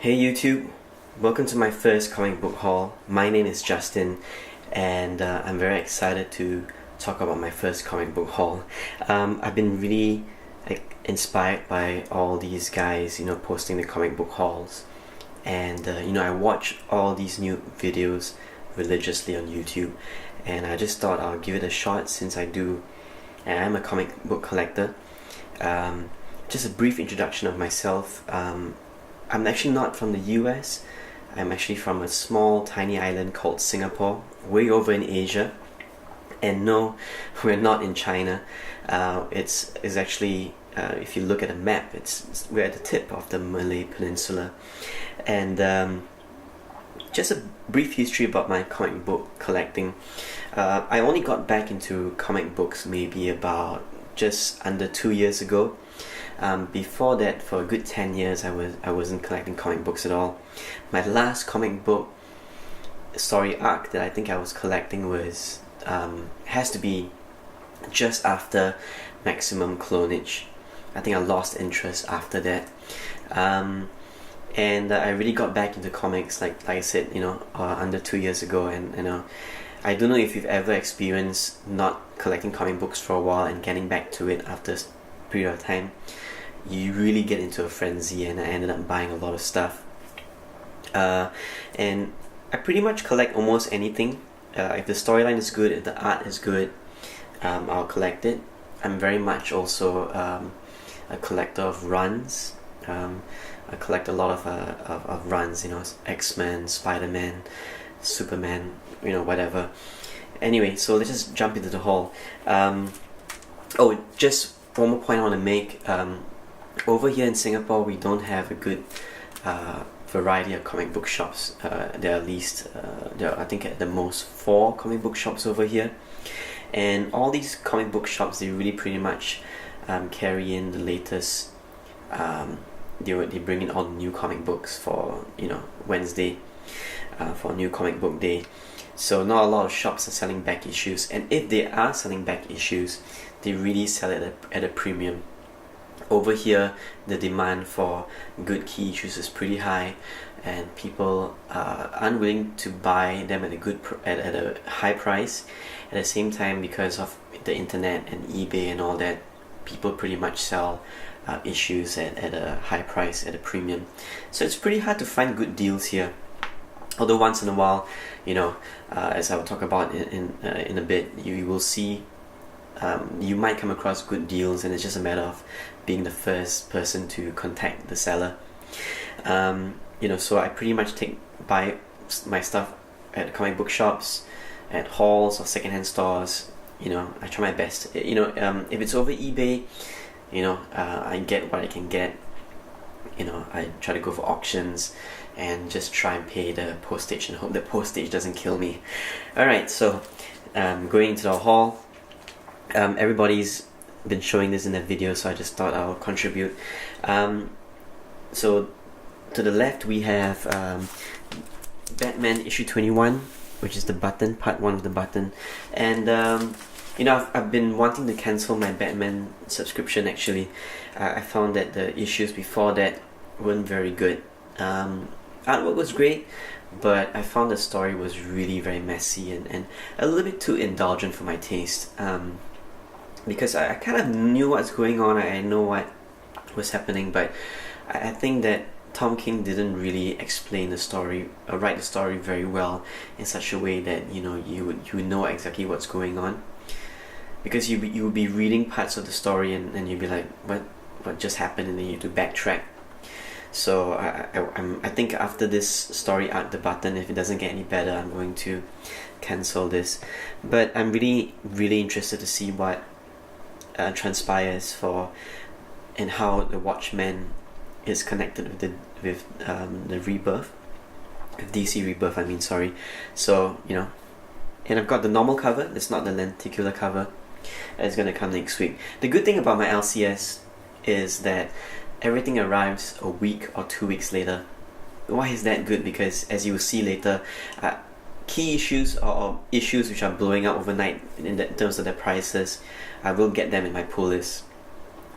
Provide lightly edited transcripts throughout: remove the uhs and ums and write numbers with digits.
Hey YouTube, welcome to my first comic book haul. My name is Justin, and I'm very excited to talk about my first comic book haul. I've been really inspired by all these guys, posting the comic book hauls, and I watch all these new videos religiously on YouTube, and I just thought I'll give it a shot since I am a comic book collector. Just a brief introduction of myself. I'm actually not from the US. I'm actually from a small tiny island called Singapore, way over in Asia. And no, we're not in China. It's actually, if you look at a map, we're at the tip of the Malay Peninsula. And just a brief history about my comic book collecting. I only got back into comic books maybe about just under 2 years ago. Before that, for a good 10 years, I wasn't collecting comic books at all. My last comic book story arc that I think I was collecting was has to be just after Maximum Clonage. I think I lost interest after that, and I really got back into comics like I said, under 2 years ago. And I don't know if you've ever experienced not collecting comic books for a while and getting back to it after a period of time. You really get into a frenzy, and I ended up buying a lot of stuff. And I pretty much collect almost anything. If the storyline is good, if the art is good, I'll collect it. I'm very much also a collector of runs. I collect a lot of runs, X-Men, Spider-Man, Superman, whatever. Anyway, so let's just jump into the haul. Just one more point I want to make. Over here in Singapore, we don't have a good variety of comic book shops. There are at least, I think at the most 4 comic book shops over here. And all these comic book shops, they really pretty much carry in the latest. They bring in all the new comic books for Wednesday, for New Comic Book Day. So not a lot of shops are selling back issues, and if they are selling back issues, they really sell it at a premium. Over here, the demand for good key issues is pretty high, and people are unwilling to buy them at a high price. At the same time, because of the internet and eBay and all that, people pretty much sell issues at a high price, at a premium. So it's pretty hard to find good deals here. Although once in a while, as I will talk about in a bit, you will see, you might come across good deals, and it's just a matter of being the first person to contact the seller. So I pretty much buy my stuff at comic book shops, at halls or secondhand stores. I try my best. If it's over eBay, I get what I can get. I try to go for auctions and just try and pay the postage and hope the postage doesn't kill me. Alright, so going into the haul. Everybody's been showing this in their video, so I just thought I'll contribute. So to the left we have Batman issue 21, which is the Button, part 1 of the Button. And I've been wanting to cancel my Batman subscription actually. I found that the issues before that weren't very good. Artwork was great, but I found the story was really very messy and a little bit too indulgent for my taste. Because I kind of knew what's going on, I know what was happening, but I think that Tom King didn't really explain the story, or write the story very well in such a way that you would know exactly what's going on. Because you would be reading parts of the story and you'd be like, what just happened, and then you have to backtrack. So I think after this story arc, the Button, if it doesn't get any better, I'm going to cancel this. But I'm really, really interested to see what transpires for, and how the Watchmen is connected with the Rebirth, with DC Rebirth. So and I've got the normal cover. It's not the lenticular cover. It's gonna come next week. The good thing about my LCS is that everything arrives a week or 2 weeks later. Why is that good? Because as you will see later, key issues or issues which are blowing up overnight in terms of their prices, I will get them in my pull list.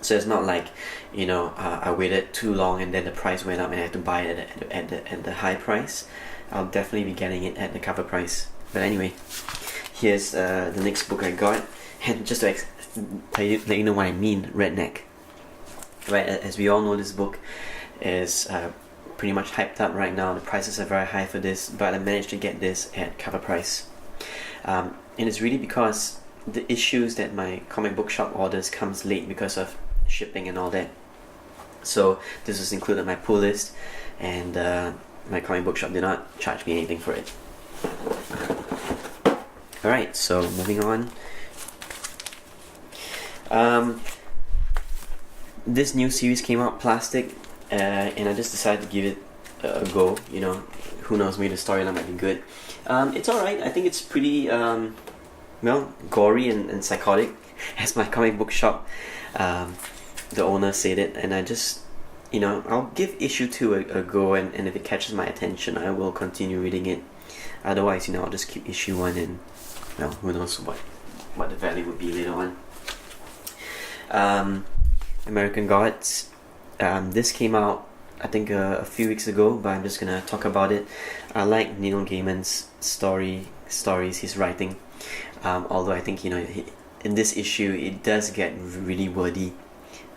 So it's not like, I waited too long and then the price went up and I had to buy it at the high price. I'll definitely be getting it at the cover price. But anyway, here's the next book I got. And just to let you know what I mean, redneck. Right, as we all know, this book is pretty much hyped up right now. The prices are very high for this, but I managed to get this at cover price. And it's really because the issues that my comic book shop orders comes late because of shipping and all that. So this was included in my pull list, and my comic book shop did not charge me anything for it. Alright, so moving on. This new series came out, Plastic, and I just decided to give it a go. Who knows, maybe the storyline might be good. It's alright. I think it's pretty gory and psychotic, as my comic book shop, the owner said it, and I just, I'll give issue 2 a go, and if it catches my attention, I will continue reading it. Otherwise, I'll just keep issue 1, and who knows what the value would be later on. American Gods. This came out, I think, a few weeks ago, but I'm just gonna talk about it. I like Neil Gaiman's stories he's writing. Although I think in this issue it does get really wordy.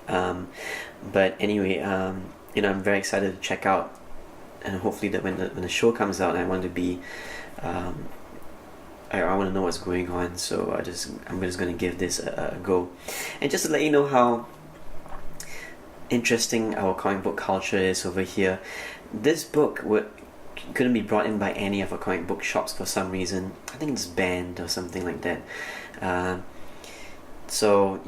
But anyway, I'm very excited to check out, and hopefully that when the show comes out, I want to be. I want to know what's going on, so I'm just gonna give this a go. And just to let you know how interesting our comic book culture is over here, this book couldn't be brought in by any of our comic book shops for some reason. I think it's banned or something like that. So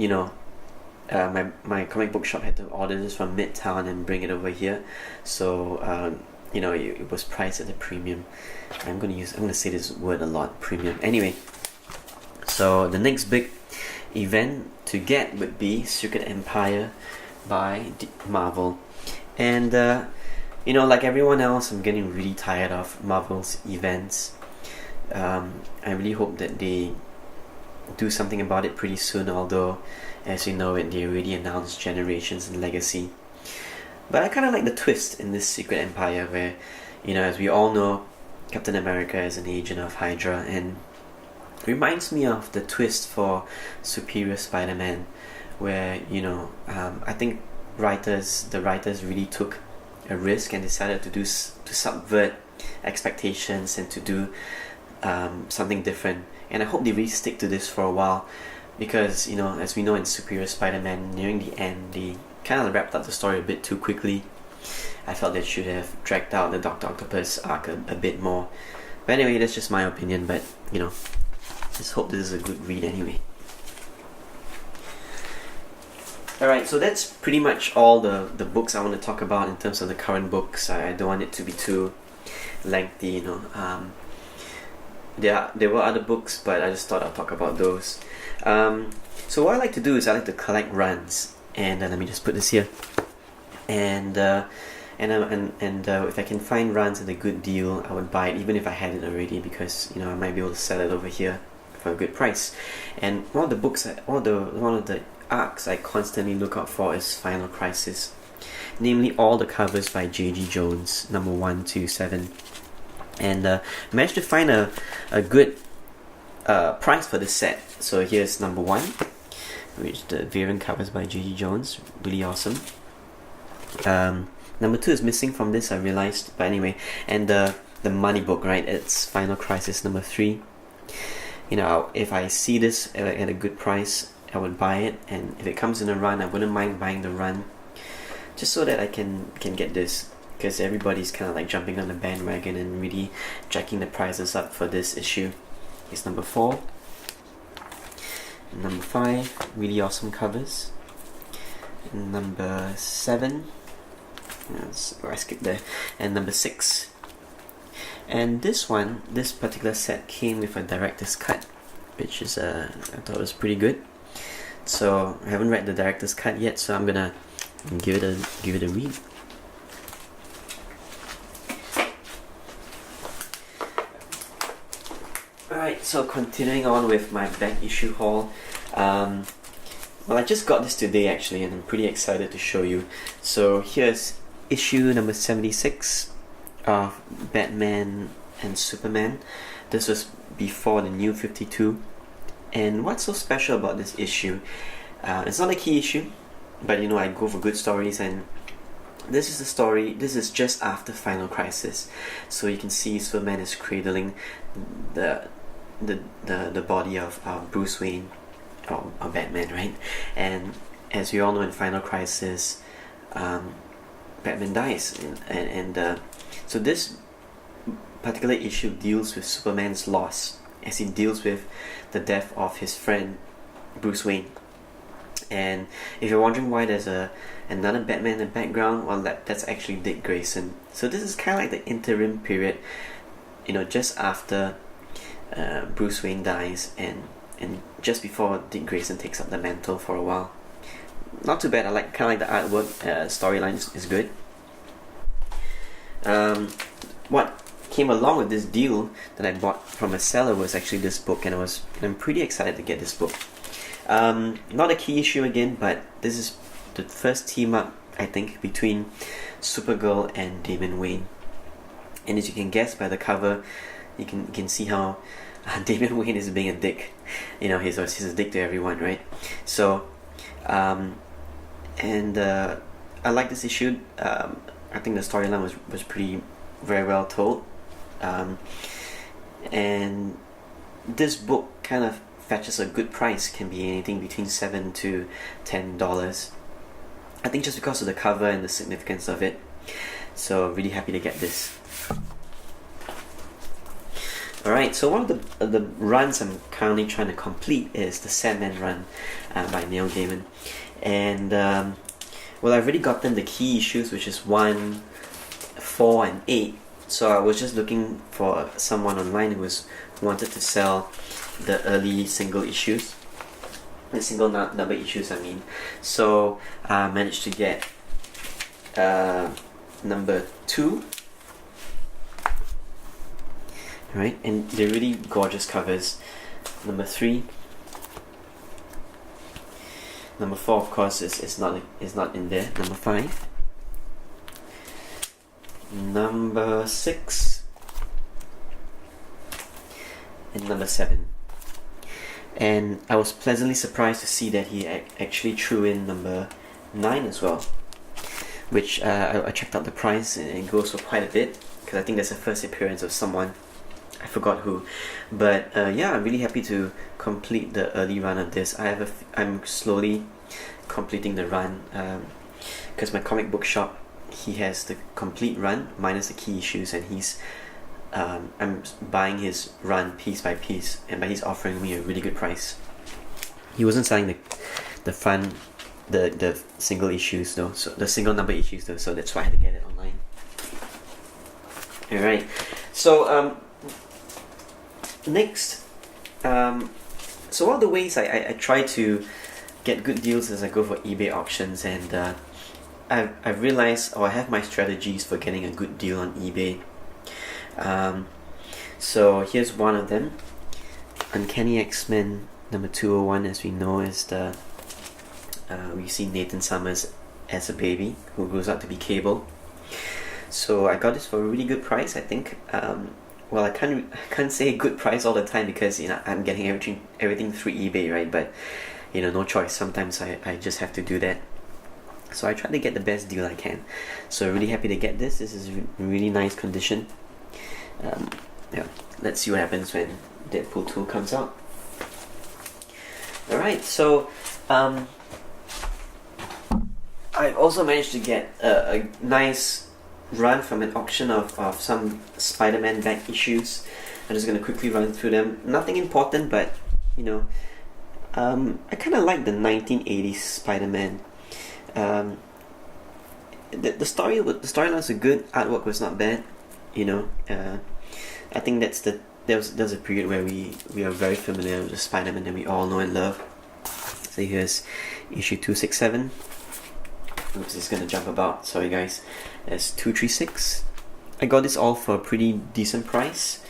my comic book shop had to order this from Midtown and bring it over here. So it was priced at a premium. I'm gonna say this word a lot, premium. Anyway, so the next big event to get would be Secret Empire by Marvel, and like everyone else, I'm getting really tired of Marvel's events. I really hope that they do something about it pretty soon, although as you know it, they already announced Generations and Legacy. But I kind of like the twist in this Secret Empire where, as we all know, Captain America is an agent of Hydra, and it reminds me of the twist for Superior Spider-Man, where I think the writers really took a risk and decided to subvert expectations and to do something different. And I hope they really stick to this for a while, because as we know in Superior Spider-Man, nearing the end they kind of wrapped up the story a bit too quickly. I felt they should have dragged out the Dr. Octopus arc a bit more. But anyway, that's just my opinion, but just hope this is a good read anyway. Alright, so that's pretty much all the books I want to talk about in terms of the current books. I don't want it to be too lengthy, There were other books, but I just thought I'll talk about those. So what I like to do is I like to collect runs, and let me just put this here. And if I can find runs at a good deal, I would buy it, even if I had it already, because I might be able to sell it over here for a good price. And one of the arcs I constantly look out for is Final Crisis, namely all the covers by J.G. Jones, number 1 to 7. And managed to find a good price for this set. So here's number 1, which the variant covers by J.G. Jones, really awesome. Number 2 is missing from this, I realized, but anyway. And the money book, right? It's Final Crisis number 3. If I see this at a good price, I would buy it, and if it comes in a run, I wouldn't mind buying the run, just so that I can get this, because everybody's kind of like jumping on the bandwagon and really jacking the prices up for this issue. Here's number 4. Number 5, really awesome covers. Number 7, I skipped there. And number 6. And this particular set came with a director's cut, which is I thought was pretty good. So I haven't read the director's cut yet, so I'm gonna give it a read. Alright, so continuing on with my back issue haul. Well, I just got this today actually, and I'm pretty excited to show you. So here's issue number 76 of Batman and Superman. This was before the New 52. And what's so special about this issue? It's not a key issue, but you know, I go for good stories, and this is the story. This is just after Final Crisis, so you can see Superman is cradling the body of Bruce Wayne, or Batman, right? And as we all know, in Final Crisis, Batman dies, and so this particular issue deals with Superman's loss, as he deals with the death of his friend Bruce Wayne. And if you're wondering why there's another Batman in the background, well, that's actually Dick Grayson. So this is kind of like the interim period, you know, just after Bruce Wayne dies, and just before Dick Grayson takes up the mantle for a while. Not too bad. I like kind of like the artwork. Storyline is good. What came along with this deal that I bought from a seller was actually this book, and I'm pretty excited to get this book. Not a key issue again, but this is the first team up, I think, between Supergirl and Damian Wayne. And as you can guess by the cover, you can see how Damian Wayne is being a dick. You know, he's a dick to everyone, right? So, I like this issue. I think the storyline was pretty very well told. And this book kind of fetches a good price, can be anything between $7 to $10. I think just because of the cover and the significance of it. So really happy to get this. Alright, so one of the runs I'm currently trying to complete is the Sandman run by Neil Gaiman. And well, I've already gotten the key issues, which is 1, 4 and 8. So I was just looking for someone online who wanted to sell the early single issues, the single number issues, I mean. So I managed to get number 2. Right, and they're really gorgeous covers. Number 3. Number 4, of course, is not in there. Number 5. Number 6. And number 7. And I was pleasantly surprised to see that he actually threw in number 9 as well, which I checked out the price, and it goes for quite a bit, because I think that's the first appearance of someone, I forgot who. But yeah, I'm really happy to complete the early run of this. I'm slowly completing the run, because my comic book shop, he has the complete run minus the key issues, and I'm buying his run piece by piece, and he's offering me a really good price. He wasn't selling the single issues though, so the single number issues though, so that's why I had to get it online. Alright, so next, so one of the ways I try to get good deals is I go for eBay auctions, and I've realized, or I have my strategies for getting a good deal on eBay. So here's one of them. Uncanny X-Men number 201, as we know, is the we see Nathan Summers as a baby who grows up to be Cable. So I got this for a really good price, I think. Well, I can't say good price all the time, because you know I'm getting everything through eBay, right? But you know, no choice. Sometimes I just have to do that. So I try to get the best deal I can. So really happy to get this. This is in really nice condition. Yeah, let's see what happens when Deadpool 2 comes out. Alright, so I also managed to get a nice run from an auction of some Spider-Man back issues. I'm just going to quickly run through them. Nothing important, but you know, I kind of like the 1980s Spider-Man. The storylines are good, artwork was not bad, you know. I think there was a period where we are very familiar with the Spider-Man that we all know and love. So here's issue 267. Oops, it's gonna jump about, sorry guys. There's 236. I got this all for a pretty decent price,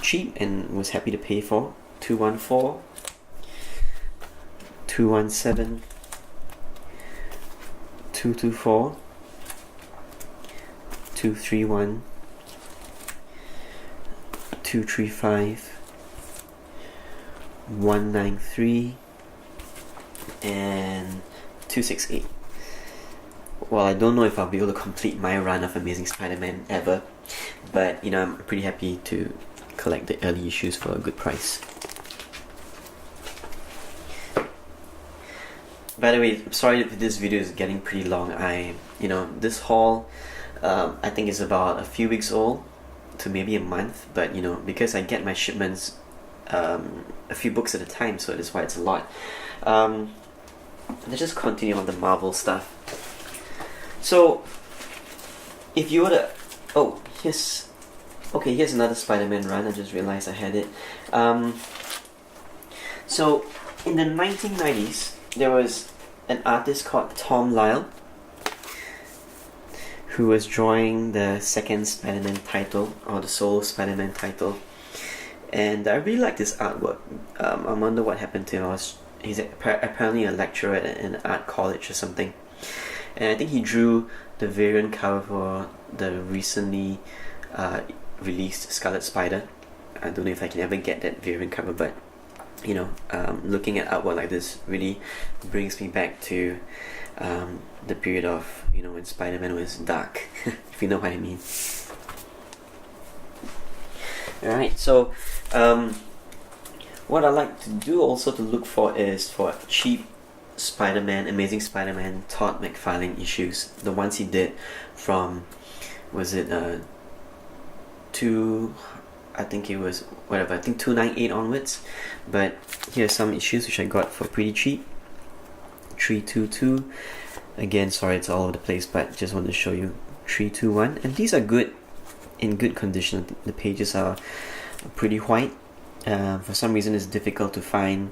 cheap, and was happy to pay for. 214. 217, 224, 231, 235, 193, and 268. Well, I don't know if I'll be able to complete my run of Amazing Spider-Man ever, but you know, I'm pretty happy to collect the early issues for a good price. By the way, sorry if this video is getting pretty long. This haul, I think is about a few weeks old to maybe a month, but you know, because I get my shipments a few books at a time, so that's why it's a lot. Let's just continue on the Marvel stuff. So, if you were to... here's another Spider-Man run. I just realized I had it. So, in the 1990s, there was an artist called Tom Lyle who was drawing the second Spider-Man title, or the solo Spider-Man title. And I really liked this artwork. I wonder what happened to him. He's apparently a lecturer at an art college or something. And I think he drew the variant cover for the recently released Scarlet Spider. I don't know if I can ever get that variant cover, but you know, looking at artwork like this really brings me back to the period of, you know, when Spider-Man was dark, if you know what I mean. Alright, so what I like to do also to look for is for cheap Spider-Man, Amazing Spider-Man Todd McFarlane issues, the ones he did from, was it I think 298 onwards. But here's some issues which I got for pretty cheap. 322, again, sorry it's all over the place, but just wanted to show you. 321, and these are good, in good condition. The pages are pretty white. For some reason it's difficult to find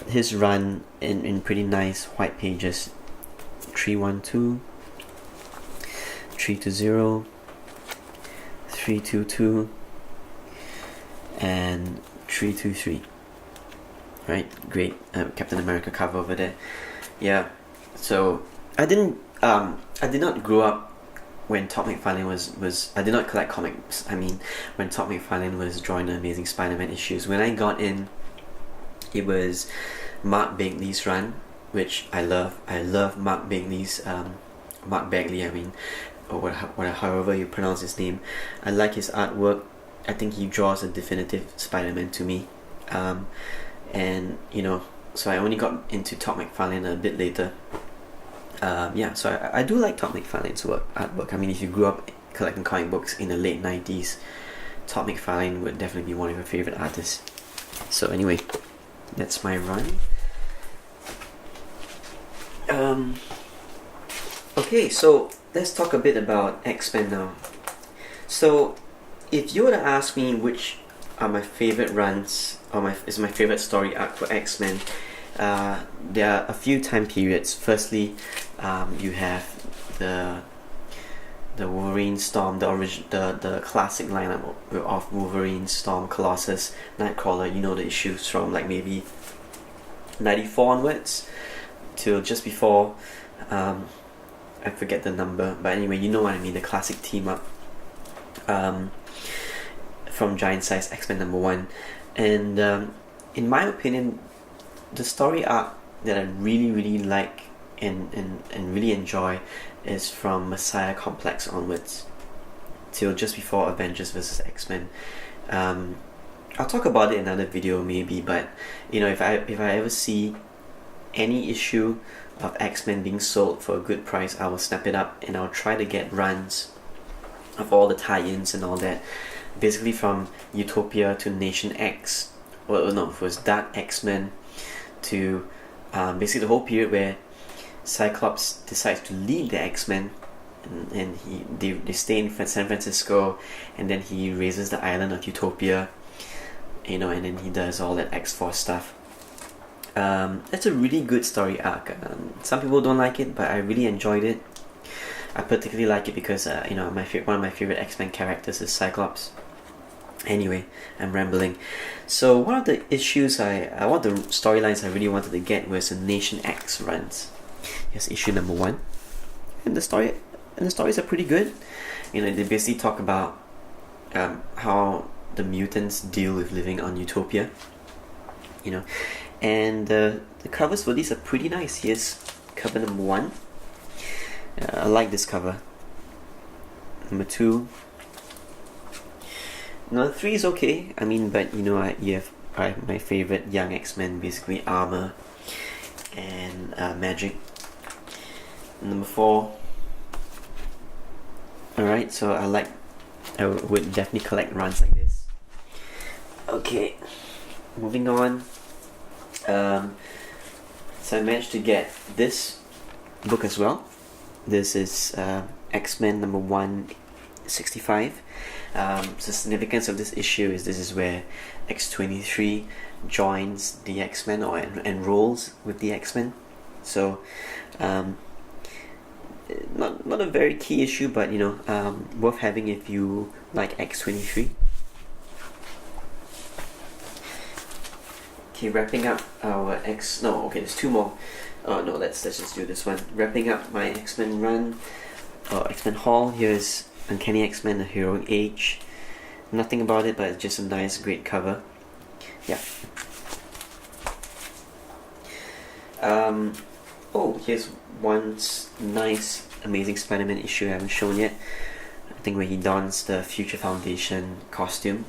his run in pretty nice white pages. 312, 320, 322, and 323. Right, great Captain America cover over there. Yeah, so I did not grow up when Todd McFarlane was I did not collect comics. I mean, when Todd McFarlane was drawing the Amazing Spider-Man issues, when I got in, it was Mark Bagley's run, which I love. I love Mark Bagley's Mark Bagley, I mean, or however you pronounce his name. I like his artwork. I think he draws a definitive Spider-Man to me. And you know, so I only got into Todd McFarlane a bit later. So I do like Todd McFarlane's artwork. I mean, if you grew up collecting comic books in the late 90s, Todd McFarlane would definitely be one of your favorite artists. So anyway, that's my run. Okay, so let's talk a bit about X-Men now. So if you were to ask me which are my favorite runs, or is my favorite story arc for X-Men, there are a few time periods. Firstly, you have the Wolverine, Storm, the classic lineup of Wolverine, Storm, Colossus, Nightcrawler. You know, the issues from like maybe 94 onwards till just before, I forget the number, but anyway, you know what I mean, the classic team up from Giant Size X-Men #1. And in my opinion, the story arc that I really like and really enjoy is from Messiah Complex onwards till just before Avengers vs. X-Men. I'll talk about it in another video maybe, but you know, if I ever see any issue of X-Men being sold for a good price, I will snap it up and I'll try to get runs of all the tie-ins and all that, basically from Utopia to Nation X, well no, it was Dark X-Men, to basically the whole period where Cyclops decides to lead the X-Men, and they stay in San Francisco, and then he raises the island of Utopia, you know, and then he does all that X-Force stuff. That's a really good story arc. Some people don't like it, but I really enjoyed it. I particularly like it because you know, one of my favorite X-Men characters is Cyclops. Anyway, I'm rambling. So one of the issues one of the storylines I really wanted to get was the Nation X runs. Here's issue number 1, and the stories are pretty good. You know, they basically talk about how the mutants deal with living on Utopia. You know, and the covers for these are pretty nice. Here's cover number 1. I like this cover. Number 2. Number 3 is okay. I mean, but you know, you have my favorite Young X-Men, basically Armor and Magic. Number 4. Alright, so I would definitely collect runs like this. Okay, moving on. So I managed to get this book as well. This is X-Men number 165. So the significance of this issue is this is where X-23 joins the X-Men or enrolls with the X-Men. So not a very key issue, but you know, worth having if you like X-23. Okay, wrapping up our there's 2 more. Oh no, let's just do this one. Wrapping up my X-Men run, X-Men haul. Here's Uncanny X-Men: The Heroic Age. Nothing about it, but it's just a nice, great cover. Yeah. Here's one nice, Amazing Spider-Man issue I haven't shown yet. I think where he dons the Future Foundation costume.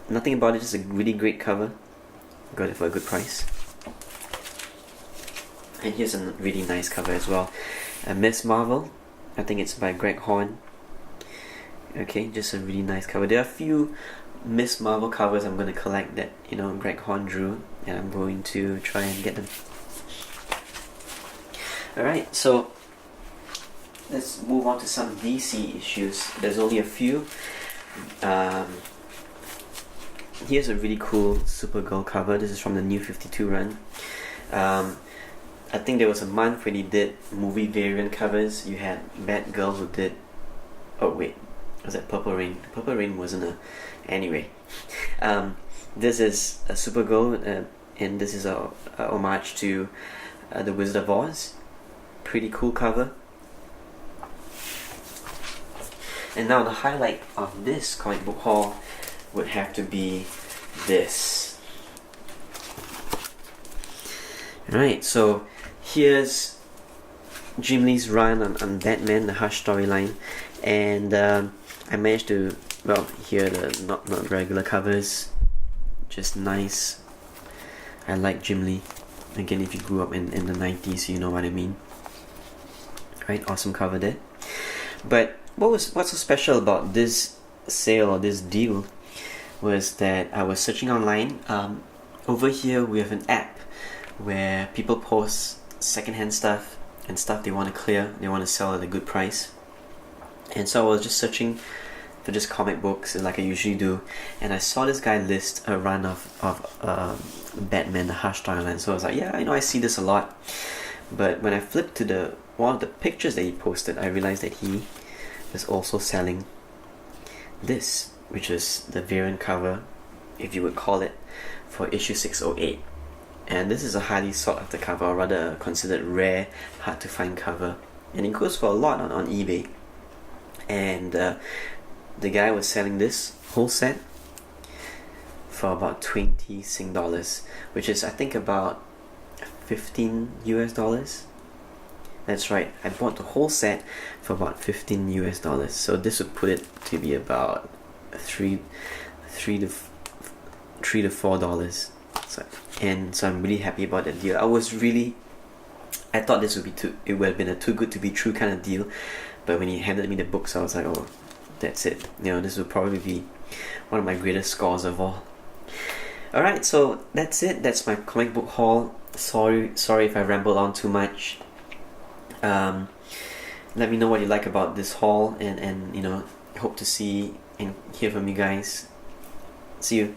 Nothing about it, just a really great cover. Got it for a good price. And here's a really nice cover as well. Miss Marvel. I think it's by Greg Horn. Okay, just a really nice cover. There are a few Miss Marvel covers I'm going to collect that, you know, Greg Horn drew, and I'm going to try and get them. Alright, so let's move on to some DC issues. There's only a few. Here's a really cool Supergirl cover. This is from the New 52 run. I think there was a month when he did movie variant covers. You had Batgirl who did... Oh wait, was that Purple Rain? Purple Rain wasn't a... Anyway. This is a Supergirl, and this is a homage to The Wizard of Oz. Pretty cool cover. And now the highlight of this comic book haul would have to be this. Right, so here's Jim Lee's run on Batman, the Hush storyline, and I managed to, well, here the not regular covers, just nice. I like Jim Lee. Again, if you grew up in the 90s, you know what I mean. Right, awesome cover there. But what's so special about this sale or this deal was that I was searching online. Over here we have an app where people post secondhand stuff and stuff they want to clear, they want to sell at a good price. And so I was just searching for just comic books like I usually do, and I saw this guy list a run of Batman, the Hush storyline. So I was like, yeah, I know, I see this a lot. But when I flipped to one of the pictures that he posted, I realized that he is also selling this, which is the variant cover, if you would call it, for issue 608. And this is a highly sought after cover, or rather considered rare, hard to find cover, and it goes for a lot on eBay. And the guy was selling this whole set for about 20 Sing dollars, which is I think about $15 US. That's right, I bought the whole set for about $15 US. So this would put it to be about $3 to $4. So I'm really happy about that deal. I thought this it would have been a too good to be true kind of deal, but when he handed me the books, I was like, oh, that's it. You know, this will probably be one of my greatest scores of all. Alright, so that's it. That's my comic book haul. Sorry if I rambled on too much. Let me know what you like about this haul, and you know, hope to see and hear from you guys. See you.